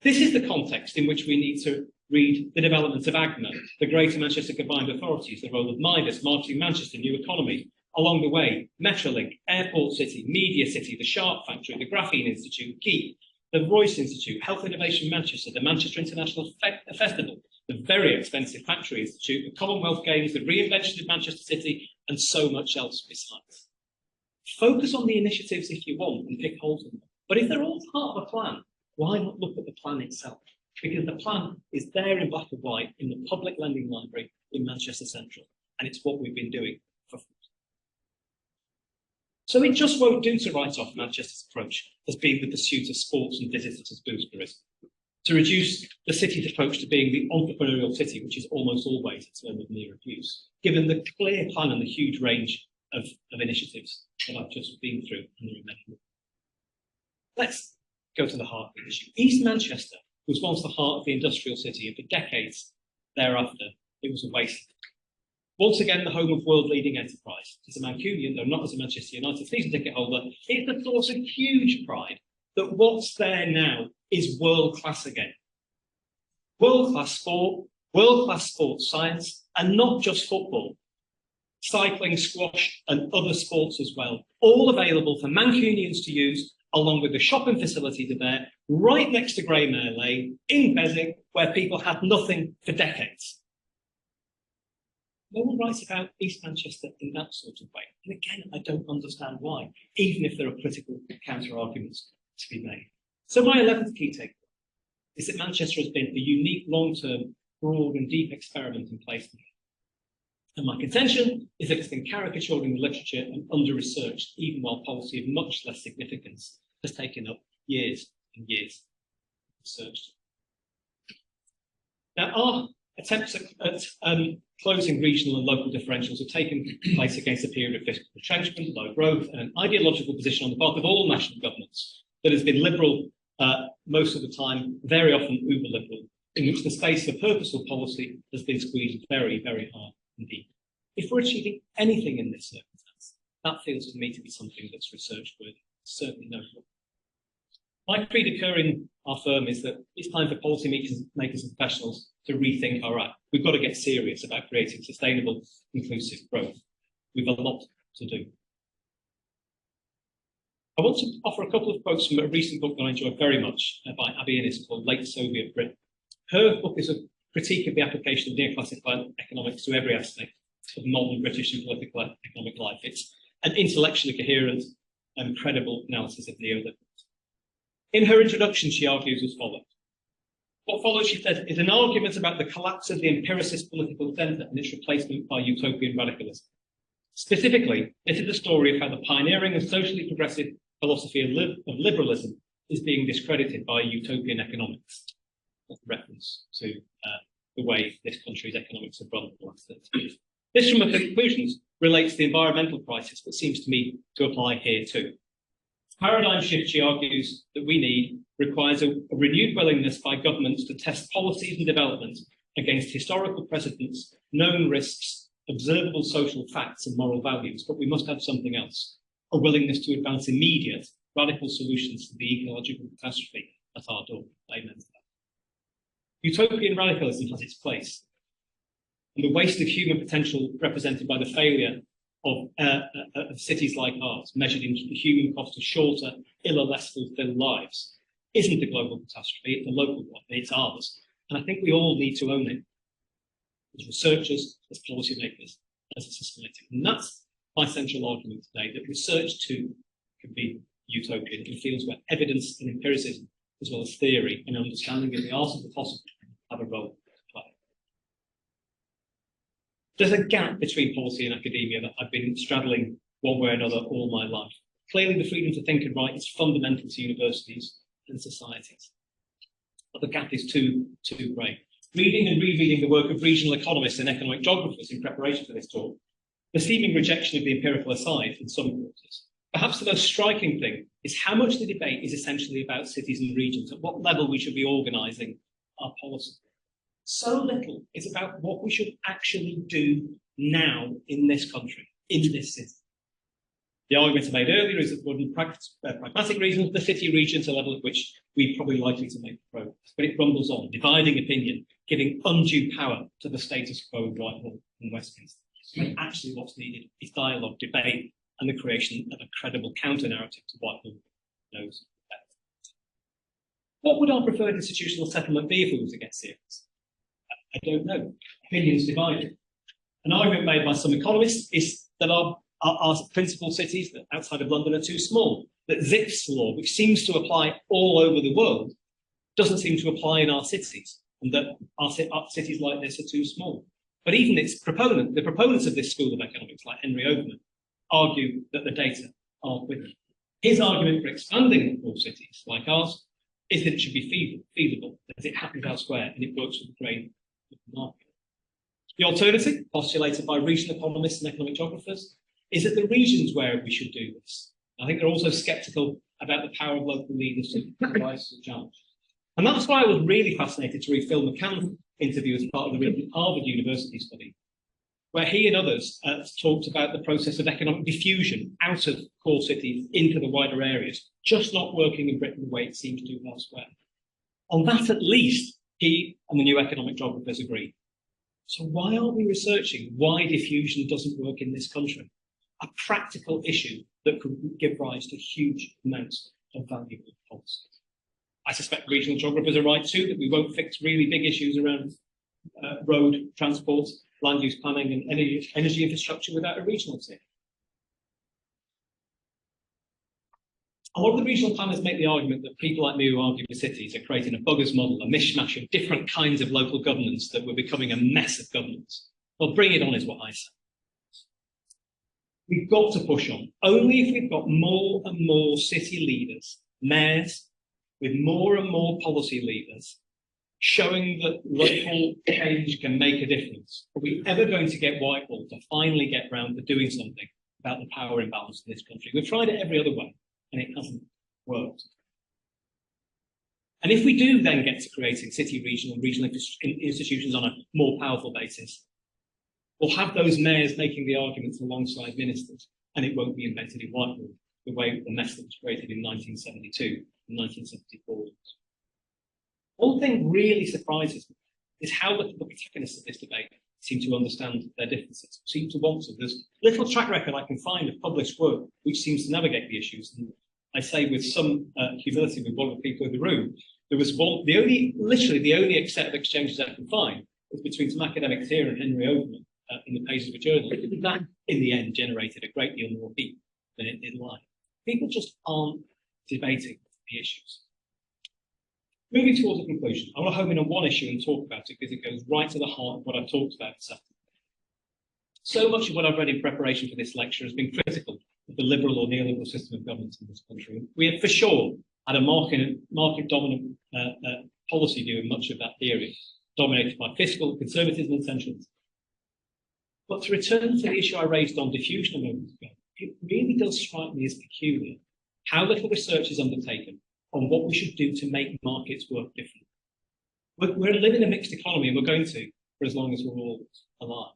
This is the context in which we need to read the development of AGMA, the Greater Manchester Combined Authorities, the role of Midas, Marketing Manchester, New Economy. Along the way, Metrolink, Airport City, Media City, the Sharp Factory, the Graphene Institute, KEEP, the Royce Institute, Health Innovation Manchester, the Manchester International Festival, the very expensive Factory Institute, the Commonwealth Games, the reinvention of Manchester City, and so much else besides. Focus on the initiatives if you want and pick holes in them. But if they're all part of a plan, why not look at the plan itself? because the plan is there in black and white in the public lending library in Manchester Central, and it's what we've been doing for. So it just won't do to write off Manchester's approach as being the pursuit of sports and visitors as boosterism, to reduce the city's approach to being the entrepreneurial city, which is almost always a term of near abuse, given the clear plan and the huge range of initiatives that I've just been through, and there are many more. Let's go to the heart of the issue. East Manchester was once the heart of the industrial city, and for decades thereafter, it was a wasteland. Once again, the home of world-leading enterprise. As a Mancunian, though not as a Manchester United season ticket holder, it's a source of huge pride that what's there now is world-class again. World-class sport, world-class sports science, and not just football. Cycling, squash, and other sports as well, all available for Mancunians to use, along with the shopping facilities are there, right next to Greymare Lane, in Beswick, where people had nothing for decades. No one writes about East Manchester in that sort of way. And again, I don't understand why, even if there are political counter-arguments to be made. So my 11th key takeaway is that Manchester has been a unique, long-term, broad and deep experiment in placement. And my contention is that it's been caricatured in the literature and under-researched, even while policy of much less significance has taken up years and years of research. Now, our attempts at closing regional and local differentials have taken place against a period of fiscal retrenchment, low growth, and an ideological position on the part of all national governments that has been liberal most of the time, very often uber-liberal, in which the space for purposeful policy has been squeezed very, very hard indeed. If we're achieving anything in this circumstance, that feels to me to be something that's research-worthy, certainly notable. My creed occurring our firm is that it's time for policymakers and professionals to rethink our act. We've got to get serious about creating sustainable, inclusive growth. We've a lot to do. I want to offer a couple of quotes from a recent book that I enjoy very much by Abby Innes called Late Soviet Britain. Her book is a critique of the application of neoclassical economics to every aspect of modern British and political economic life. It's an intellectually coherent and credible analysis of neoliberalism. In her introduction, she argues as follows. What follows, she says, is an argument about the collapse of the empiricist political centre and its replacement by utopian radicalism. Specifically, this is the story of how the pioneering and socially progressive philosophy of liberalism is being discredited by utopian economics. That's a reference to the way this country's economics have run for the last 30 years. This, from her conclusions, relates to the environmental crisis, but seems to me to apply here too. Paradigm shift, she argues, that we need requires a renewed willingness by governments to test policies and development against historical precedents, known risks, observable social facts and moral values, but we must have something else, a willingness to advance immediate, radical solutions to the ecological catastrophe at our door. Amen to that. Utopian radicalism has its place, and the waste of human potential represented by the failure of cities like ours, measured in the human cost of shorter, ill or less fulfilled lives, isn't a global catastrophe, it's a local one, it's ours. And I think we all need to own it, as researchers, as policymakers, as a society. And that's my central argument today, that research too can be utopian in fields where evidence and empiricism, as well as theory and understanding of the art of the possible, have a role to play. There's a gap between policy and academia that I've been straddling one way or another all my life. Clearly, the freedom to think and write is fundamental to universities and societies. But the gap is too great. Reading and rereading the work of regional economists and economic geographers in preparation for this talk, the seeming rejection of the empirical aside in some quarters. Perhaps the most striking thing is how much the debate is essentially about cities and regions, at what level we should be organising our policy. So little is about what we should actually do now in this country, in this city. The argument I made earlier is that for pragmatic reasons, the city regions are a level at which we're probably likely to make progress. But it rumbles on, dividing opinion, giving undue power to the status quo in Whitehall and Westminster. And actually what's needed is dialogue, debate, and the creation of a credible counter-narrative to Whitehall knows better. What would our preferred institutional settlement be if we were to get serious? I don't know. Opinions divided. An argument made by some economists is that our principal cities that outside of London are too small, that Zipf's law, which seems to apply all over the world, doesn't seem to apply in our cities, and that our cities like this are too small. But even the proponents of this school of economics, like Henry Overman, argue that the data aren't with it. His argument for expanding core cities like ours is that it should be feasible, as it happens elsewhere, and it works with the grain of the market. The alternative, postulated by regional economists and economic geographers, is that the regions where we should do this. I think they're also sceptical about the power of local leaders to rise to the challenge. And that's why I was really fascinated to read Phil McCann's interview as part of the Harvard University study, where he and others talked about the process of economic diffusion out of core cities into the wider areas, just not working in Britain the way it seems to elsewhere. On that, at least, he and the new economic geographers agree. So why aren't we researching why diffusion doesn't work in this country? A practical issue that could give rise to huge amounts of valuable policy. I suspect regional geographers are right too, that we won't fix really big issues around road transport, land use planning and energy infrastructure without a regional team. A lot of the regional planners make the argument that people like me who argue with cities are creating a buggers model, a mishmash of different kinds of local governance, that we're becoming a mess of governance. Well, bring it on is what I say. We've got to push on. Only if we've got more and more city leaders, mayors, with more and more policy leaders, showing that local change can make a difference, are we ever going to get Whitehall to finally get round to doing something about the power imbalance in this country. We've tried it every other way, and it hasn't worked. And if we do then get to creating city, regional institutions on a more powerful basis, we'll have those mayors making the arguments alongside ministers, and it won't be invented in Whitehall the way the mess that was created in 1972 and 1974. One thing really surprises me is how little the protagonists of this debate seem to understand their differences, seem to want to. There's little track record I can find of published work which seems to navigate the issues. And I say with some humility with one of the people in the room, there was literally the only set of exchanges I can find was between some academics here and Henry Overman in the pages of a journal. That, in the end, generated a great deal more heat than it did live. People just aren't debating the issues. Moving towards a conclusion, I want to home in on one issue and talk about it because it goes right to the heart of what I've talked about this afternoon. So much of what I've read in preparation for this lecture has been critical of the liberal or neoliberal system of governance in this country. We have for sure had a market-dominant policy view in much of that period, dominated by fiscal conservatism and centralism. But to return to the issue I raised on diffusion a moment ago, it really does strike me as peculiar how little research is undertaken on what we should do to make markets work differently. We're living in a mixed economy, and we're going to for as long as we're all alive.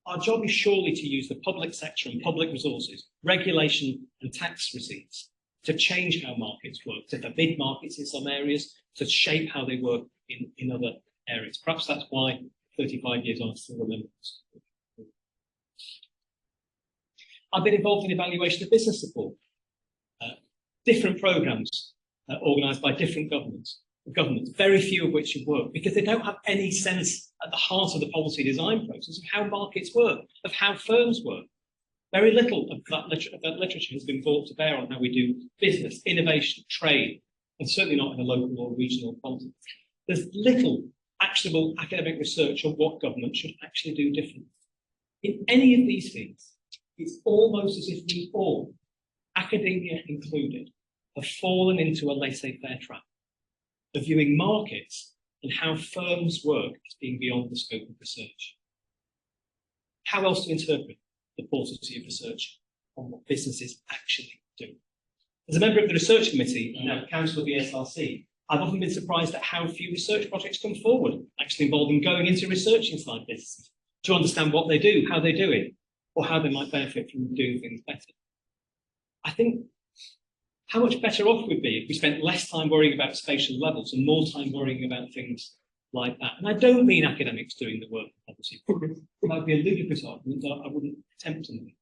Our job is surely to use the public sector and public resources, regulation and tax receipts to change how markets work, to forbid markets in some areas, to shape how they work in other areas. Perhaps that's why 35 years on I still remember this. I've been involved in evaluation of business support, different programs organised by different governments, very few of which have worked because they don't have any sense at the heart of the policy design process of how markets work, of how firms work. Very little of that literature has been brought to bear on how we do business, innovation, trade, and certainly not in a local or regional context. There's little actionable academic research on what government should actually do differently. In any of these things, it's almost as if we all, academia included, have fallen into a laissez-faire trap of viewing markets and how firms work as being beyond the scope of research. How else to interpret the paucity of research on what businesses actually do? As a member of the research committee and now council of the ESRC, I've often been surprised at how few research projects come forward, actually involving going into research inside businesses to understand what they do, how they do it, or how they might benefit from doing things better. I think how much better off we'd be if we spent less time worrying about spatial levels and more time worrying about things like that. And I don't mean academics doing the work of policy. That would be a ludicrous argument that I wouldn't attempt to make.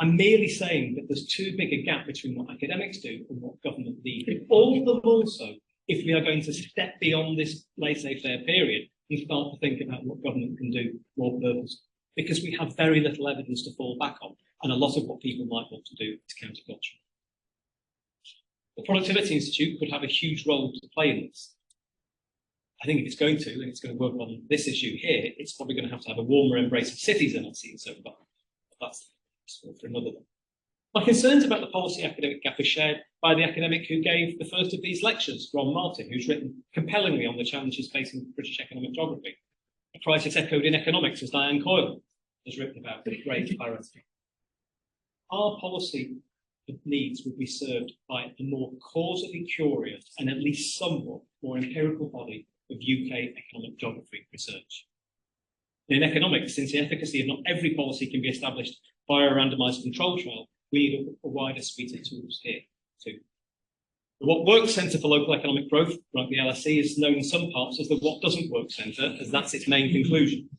I'm merely saying that there's too big a gap between what academics do and what government needs. All the more so if we are going to step beyond this laissez-faire period and start to think about what government can do more purposefully. Because we have very little evidence to fall back on, and a lot of what people might want to do is countercultural. The Productivity Institute could have a huge role to play in this. I think if it's going to, and it's going to work on this issue here, it's probably going to have a warmer embrace of cities than I've seen so far. But that's for another one. My concerns about the policy academic gap are shared by the academic who gave the first of these lectures, Ron Martin, who's written compellingly on the challenges facing British economic geography. A crisis echoed in economics, as Diane Coyle has written about with great clarity. Our policy needs would be served by a more causally curious and at least somewhat more empirical body of UK economic geography research. In economics, since the efficacy of not every policy can be established by a randomised control trial, we need a wider suite of tools here too. The What Works Centre for Local Economic Growth, like the LSE, is known in some parts as the What Doesn't Work Centre, as that's its main conclusion.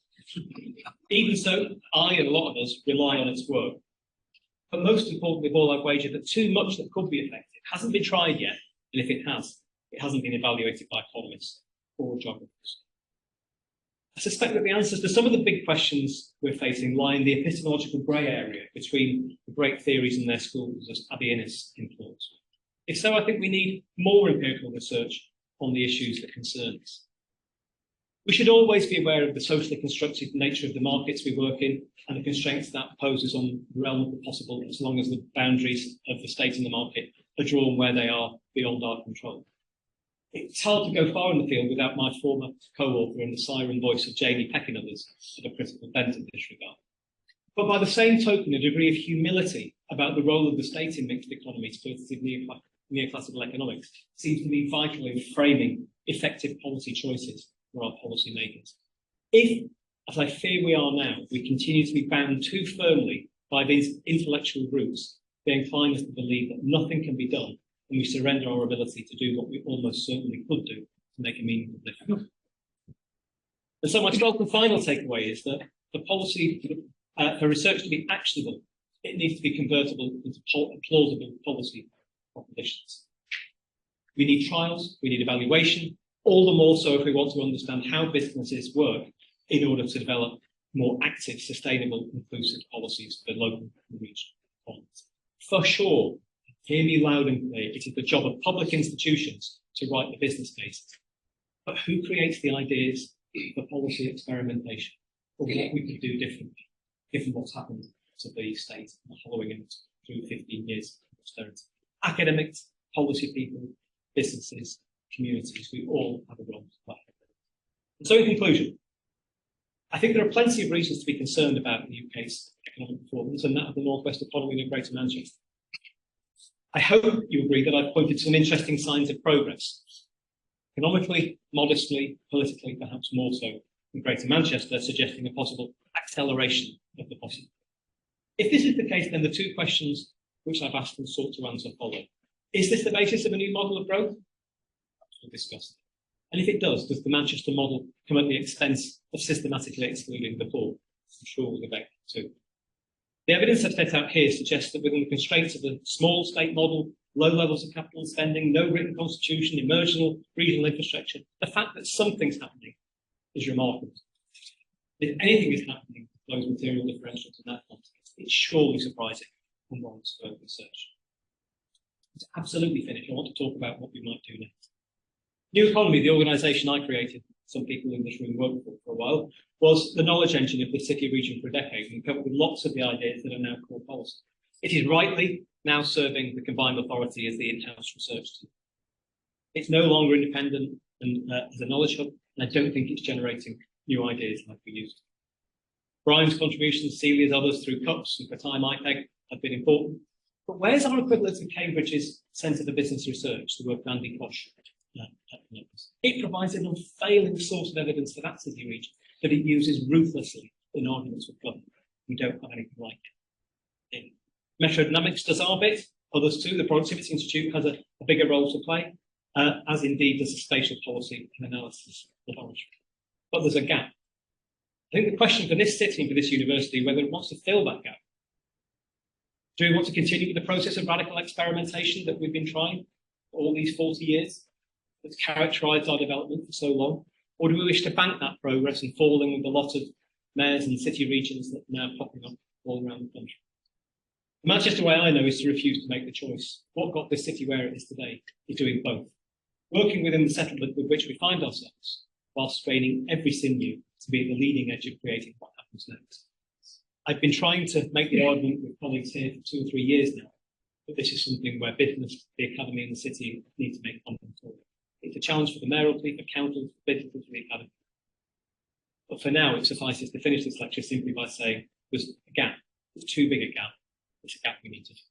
Even so, I and a lot of us rely on its work. But most importantly of all, I've wagered that too much that could be effective hasn't been tried yet, and if it has, it hasn't been evaluated by economists or geographers. I suspect that the answers to some of the big questions we're facing lie in the epistemological grey area between the great theories and their schools, as Abby Innes implores. If so, I think we need more empirical research on the issues that concern us. We should always be aware of the socially constructed nature of the markets we work in and the constraints that poses on the realm of the possible, as long as the boundaries of the state and the market are drawn where they are beyond our control. It's hard to go far in the field without my former co-author and the siren voice of Jamie Peck and others of a critical bent in this regard. But by the same token, a degree of humility about the role of the state in mixed economies versus neoclassical economics seems to be vital in framing effective policy choices for our policymakers. If, as I fear we are now, we continue to be bound too firmly by these intellectual roots, they incline us to believe that nothing can be done and we surrender our ability to do what we almost certainly could do to make a meaningful difference. And so my 12th and final takeaway is that the policy, for research to be actionable, it needs to be convertible into plausible policy propositions. We need trials, we need evaluation, all the more so if we want to understand how businesses work in order to develop more active, sustainable, inclusive policies for local and regional economies. For sure, hear me loud and clear, it is the job of public institutions to write the business case. But who creates the ideas for policy experimentation, or what we could do differently, given what's happened to the state and following it through 15 years of austerity? Academics, policy people, businesses, communities, we all have a role to play. And so in conclusion, I think there are plenty of reasons to be concerned about the UK's economic performance and that of the Northwest economy and Greater Manchester. I hope you agree that I've pointed to some interesting signs of progress. Economically, modestly, politically, perhaps more so in Greater Manchester, suggesting a possible acceleration of the possible. If this is the case, then the two questions which I've asked and sought to answer follow. Is this the basis of a new model of growth? We'll discuss. And if it does the Manchester model come at the expense of systematically excluding the poor? I'm sure we'll debate that too. The evidence I've set out here suggests that within the constraints of a small state model, low levels of capital spending, no written constitution, emerging regional infrastructure, the fact that something's happening is remarkable. If anything is happening with those material differentials in that context, it's surely surprising and warrants further research. To absolutely finish, I want to talk about what we might do next. New Economy, the organisation I created, some people in this room worked for a while, was the knowledge engine of the city region for a decade and come up with lots of the ideas that are now core policy. It is rightly now serving the combined authority as the in-house research team. It's no longer independent and as a knowledge hub, and I don't think it's generating new ideas like we used to. Brian's contributions, Celia's, others through CUPS and for time IPEG have been important. But where's our equivalent in Cambridge's Centre for Business Research, the work of Andy Koch? It provides an unfailing source of evidence for that city region that it uses ruthlessly in arguments with government. We don't have anything like it. Metrodynamics does our bit, others too. The Productivity Institute has a bigger role to play, as indeed does the spatial policy and analysis laboratory. But there's a gap. I think the question for this city and for this university, whether it wants to fill that gap. Do we want to continue with the process of radical experimentation that we've been trying for all these 40 years? That's characterised our development for so long? Or do we wish to bank that progress and fall in with a lot of mayors and city regions that are now popping up all around the country? The Manchester way I know is to refuse to make the choice. What got this city where it is today is doing both. Working within the settlement with which we find ourselves, while straining every sinew to be at the leading edge of creating what happens next. I've been trying to make the argument with colleagues here for 2 or 3 years now, that this is something where business, the academy and the city need to make content for it. It's a challenge for the mayoralty, for councils, for businesses, for the academy. But for now, it suffices to finish this lecture simply by saying there's a gap. There's too big a gap. It's a gap we need to fill.